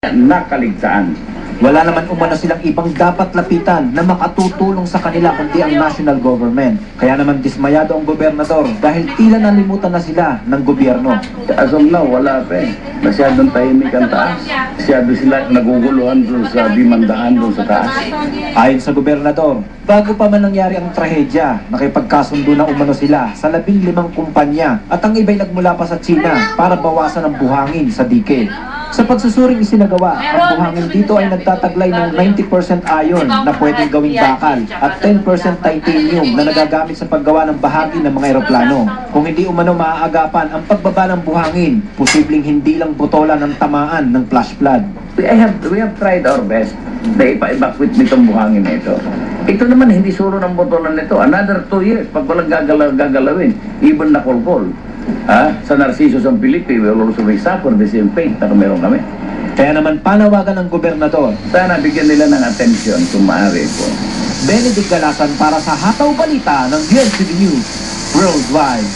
nakaligtaan. Wala naman umano silang ibang dapat lapitan na makatutulong sa kanila kundi ang national government. Kaya naman dismayado ang gobernador dahil tila nalimutan na sila ng gobyerno. As of now, wala pa eh. Masyadong tahimik ang taas. Masyado sila naguguluhan doon sa dimandaan doon sa taas. Ayon sa gobernador, bago pa man nangyari ang trahedya, nakipagkasundo na umano sila sa 15 kumpanya at ang iba'y nagmula pa sa China para bawasan ang buhangin sa dike. Sa pagsusuring isinagawa, ang buhangin dito ay nagtataglay ng 90% iron na pwedeng gawing bakal at 10% titanium na nagagamit sa paggawa ng bahagi ng mga eroplano. Kung hindi umano maaagapan ang pagbaba ng buhangin, posibleng hindi lang butola ng tamaan ng flash flood. We have tried our best na ipa-evacuate nitong buhangin na ito. Ito naman hindi suro ng botolan nito. Another 2 years, pag walang gagalawin, even na kolkol. Sa Narciso San Felipe, we will also suffer the same fate na meron kami. Kaya naman panawagan ng gobernador, sana bigyan nila ng atensyon kung maaari po. Benedict Galasan para sa Hataw Balita ng DNTV News Worldwide.